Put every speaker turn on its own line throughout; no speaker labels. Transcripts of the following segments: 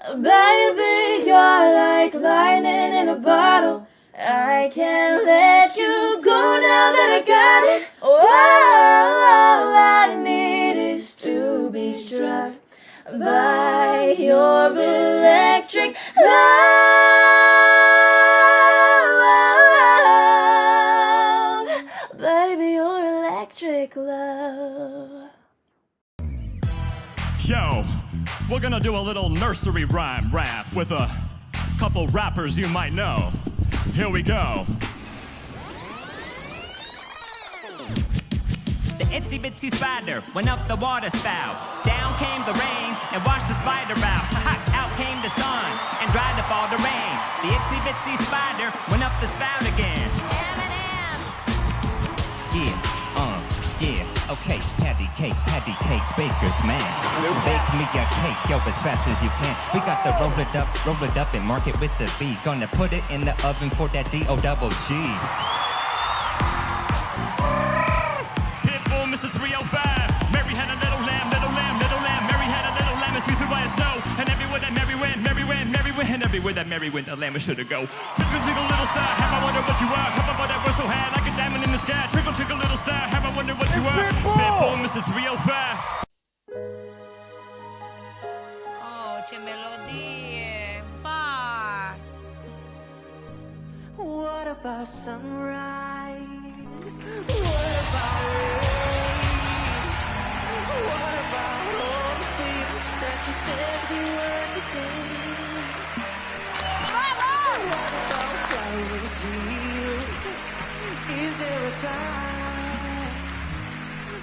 Baby, you're like lightning in a bottle. I can't let you go now that I got it. All I need is to be struck by your electric love. Baby, your electric love.
Yo, we're gonna do a little nursery rhyme rap with a couple rappers you might know. Here we go.
The itsy bitsy spider went up the water spout. Down came the rain and washed the spider out. Out came the sun and dried up all the rain. The itsy bitsy spider went up the spout again. Yeah, okay, patty cake, baker's man. Bake me a cake, yo, as fast as you can. We got to roll it up and mark it with the B. Gonna put it in the oven for that D-O-double-G.
Pitbull, Mr. 305. Mary had a little lamb. Mary had a little lamb, and she by snow. And everywhere that Mary went, and everywhere that Mary went, the lamb should have go. Twinkle, twinkle, little star, have I wonder what you are. How about that were so high, like a diamond in the sky. Twinkle, twinkle, little star, have I wonder what you are. Pitbull, Mr. 305.
Oh, c'è melodie. Fa.
What about sunrise? What about rain? What about all the things that you said we were today? What about flying with you? Is there a time?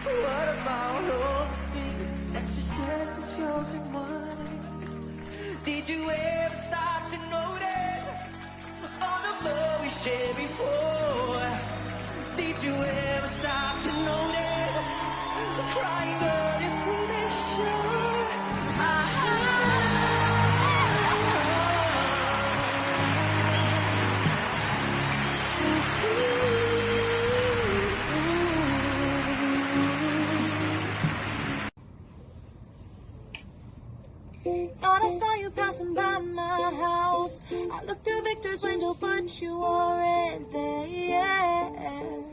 What about all the things that you said was yours and mine? Did you ever stop to notice all the love we shared before? Did you ever stop to notice the crying earnest we make sure?
Thought I saw you passing by my house. I looked through Victor's window, but you weren't there.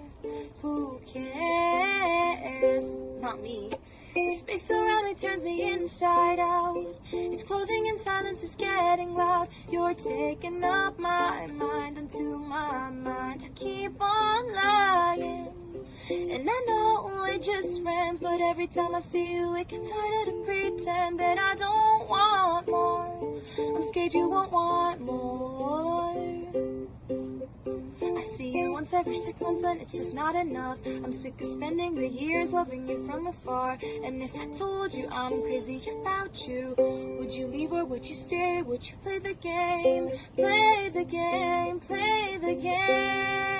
Who cares? Not me. The space around me turns me inside out. It's closing and silence is getting loud. You're taking up my mind into my mind. I keep on lying. And I know we're just friends, but every time I see you, it gets harder to pretend that I don't want more. I'm scared you won't want more. I see you once every 6 months and it's just not enough. I'm sick of spending the years loving you from afar. And if I told you I'm crazy about you, would you leave or would you stay? Would you play the game? Play the game, play the game.